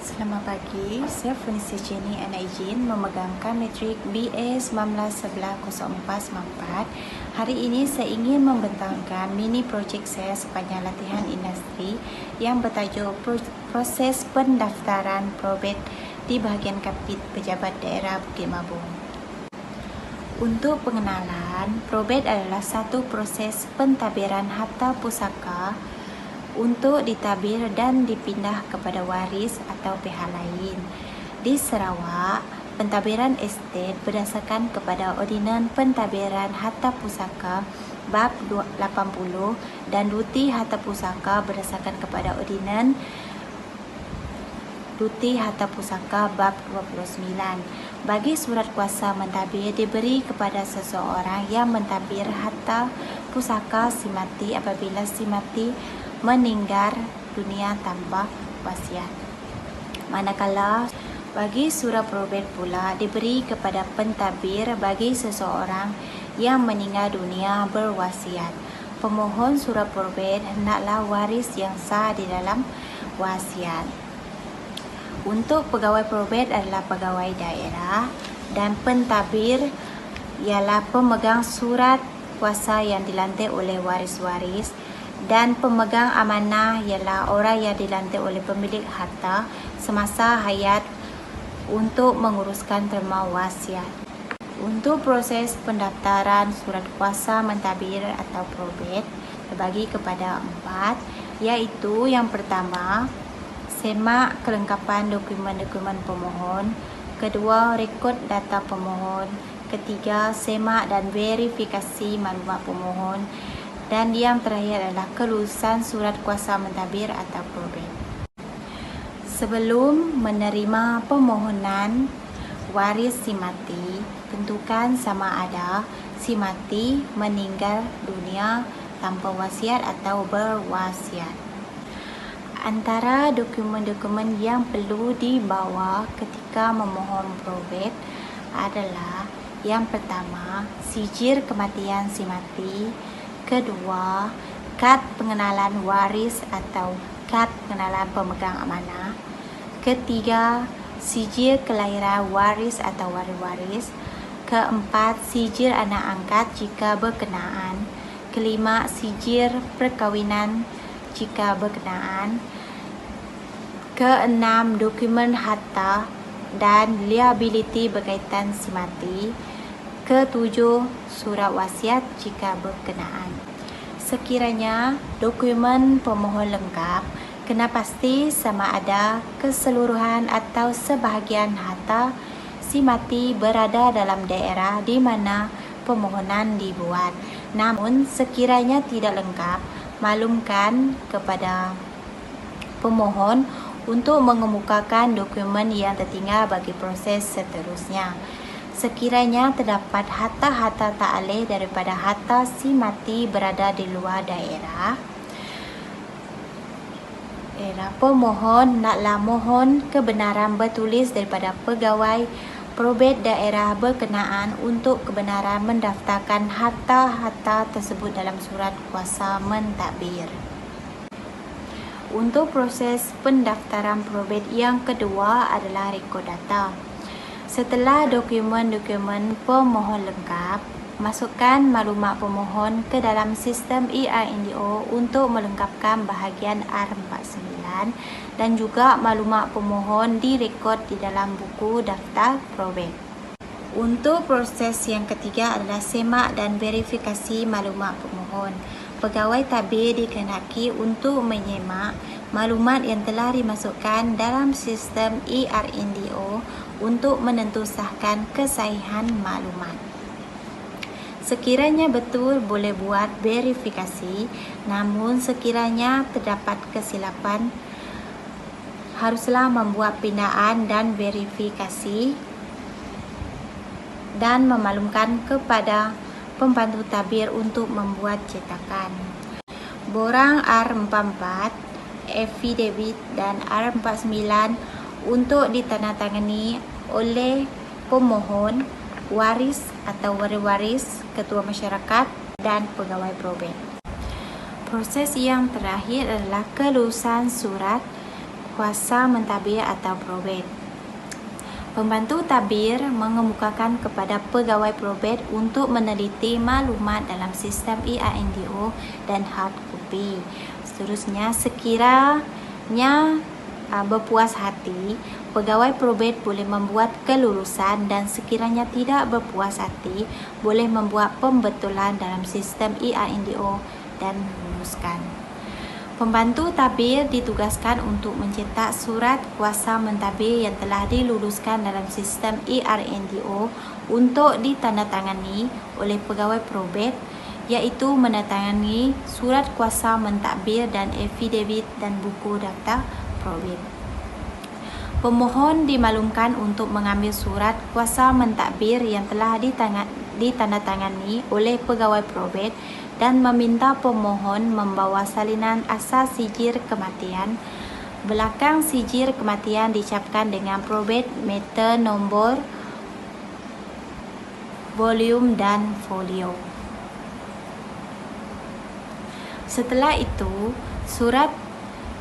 Selamat pagi, saya Felicia Jenny anak izin memegangkan metrik BA 19110494. Hari ini saya ingin membentangkan mini projek saya sepanjang latihan industri yang bertajuk proses pendaftaran probate di bahagian Kapit Pejabat Daerah Bukit Mabung. Untuk pengenalan, probate adalah satu proses pentadbiran harta pusaka untuk ditabir dan dipindah kepada waris atau pihak lain. Di Sarawak, pentadbiran estet berdasarkan kepada Ordinan Pentadbiran Harta Pusaka Bab 80 dan duti harta pusaka berdasarkan kepada Ordinan Duti Harta Pusaka Bab 29. Bagi surat kuasa mentadbir diberi kepada seseorang yang mentadbir harta pusaka si mati apabila si mati meninggal dunia tanpa wasiat. Manakala bagi surat probate pula diberi kepada pentadbir bagi seseorang yang meninggal dunia berwasiat. Pemohon surat probate hendaklah waris yang sah di dalam wasiat. Untuk pegawai probate adalah pegawai daerah dan pentadbir ialah pemegang surat kuasa yang dilantik oleh waris-waris, dan pemegang amanah ialah orang yang dilantik oleh pemilik harta semasa hayat untuk menguruskan terma wasiat. Untuk proses pendaftaran surat kuasa mentadbir atau probate terbagi kepada 4, iaitu yang pertama, semak kelengkapan dokumen-dokumen pemohon. Kedua, rekod data pemohon. Ketiga, semak dan verifikasi maklumat pemohon. Dan yang terakhir adalah kelulusan surat kuasa mentadbir atau probate. Sebelum menerima permohonan waris si mati, tentukan sama ada si mati meninggal dunia tanpa wasiat atau berwasiat. Antara dokumen-dokumen yang perlu dibawa ketika memohon probate adalah yang pertama, sijil kematian si mati. Kedua, kad pengenalan waris atau kad pengenalan pemegang amanah. Ketiga, sijil kelahiran waris atau waris-waris. Keempat, sijil anak angkat jika berkenaan. Kelima, sijil perkahwinan jika berkenaan. Keenam, dokumen harta dan liability berkaitan si mati. Ketujuh, surat wasiat jika berkenaan. Sekiranya dokumen pemohon lengkap, kena pasti sama ada keseluruhan atau sebahagian harta si mati berada dalam daerah di mana permohonan dibuat. Namun, sekiranya tidak lengkap, maklumkan kepada pemohon untuk mengemukakan dokumen yang tertinggal bagi proses seterusnya. Sekiranya terdapat harta-harta tak alih daripada harta si mati berada di luar daerah, pemohon naklah mohon kebenaran bertulis daripada pegawai probate daerah berkenaan untuk kebenaran mendaftarkan harta-harta tersebut dalam surat kuasa mentadbir. Untuk proses pendaftaran probate yang kedua adalah rekod data. Setelah dokumen-dokumen pemohon lengkap, masukkan maklumat pemohon ke dalam sistem ERNDO untuk melengkapkan bahagian R49 dan juga maklumat pemohon direkod di dalam buku daftar probate. Untuk proses yang ketiga adalah semak dan verifikasi maklumat pemohon. Pegawai tadbir dikehendaki untuk menyemak maklumat yang telah dimasukkan dalam sistem ERNDO untuk menentusahkan kesahihan maklumat. Sekiranya betul boleh buat verifikasi, namun sekiranya terdapat kesilapan, haruslah membuat pindaan dan verifikasi dan memaklumkan kepada pembantu tadbir untuk membuat cetakan. Borang R44, affidavit dan R49 untuk ditandatangani oleh pemohon, waris atau waris-waris, ketua masyarakat dan pegawai probate. Proses yang terakhir adalah kelulusan surat kuasa mentadbir atau probate. Pembantu tadbir mengemukakan kepada pegawai probate untuk meneliti maklumat dalam sistem e-INDO dan hard copy. Seterusnya, sekiranya berpuas hati, pegawai probate boleh membuat kelulusan, dan sekiranya tidak berpuas hati, boleh membuat pembetulan dalam sistem e-INDO dan meluluskan. Pembantu tadbir ditugaskan untuk mencetak surat kuasa mentadbir yang telah diluluskan dalam sistem e-INDO untuk ditandatangani oleh pegawai probate, iaitu menandatangani surat kuasa mentadbir dan affidavit dan buku daftar probate. Pemohon dimaklumkan untuk mengambil surat kuasa mentadbir yang telah ditandatangani oleh pegawai probate dan meminta pemohon membawa salinan asas sijil kematian. Belakang sijil kematian dicapkan dengan probate matter nombor, volume dan folio. Setelah itu, surat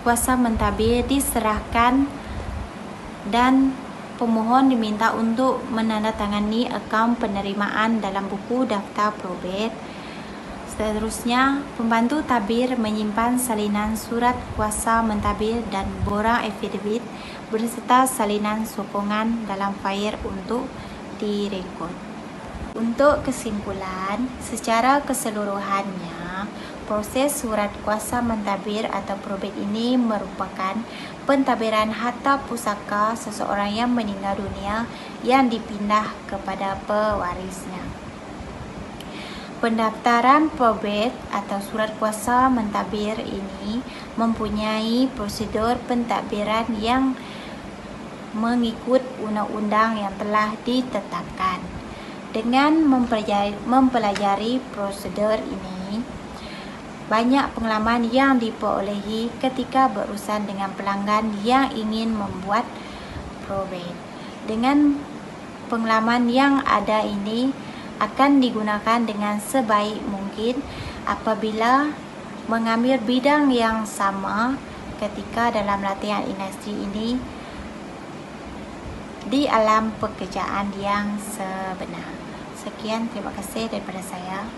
kuasa mentadbir diserahkan dan pemohon diminta untuk menandatangani akaun penerimaan dalam buku daftar probate. Seterusnya, pembantu tadbir menyimpan salinan surat kuasa mentadbir dan borang affidavit berserta salinan sokongan dalam fail untuk direkod. Untuk kesimpulan, secara keseluruhannya, proses surat kuasa mentadbir atau probate ini merupakan pentadbiran harta pusaka seseorang yang meninggal dunia yang dipindah kepada pewarisnya. Pendaftaran probate atau surat kuasa mentadbir ini mempunyai prosedur pentadbiran yang mengikut undang-undang yang telah ditetapkan. Dengan mempelajari prosedur ini, banyak pengalaman yang diperolehi ketika berurusan dengan pelanggan yang ingin membuat probate. Dengan pengalaman yang ada ini akan digunakan dengan sebaik mungkin apabila mengambil bidang yang sama ketika dalam latihan industri ini di alam pekerjaan yang sebenar. Sekian, terima kasih daripada saya.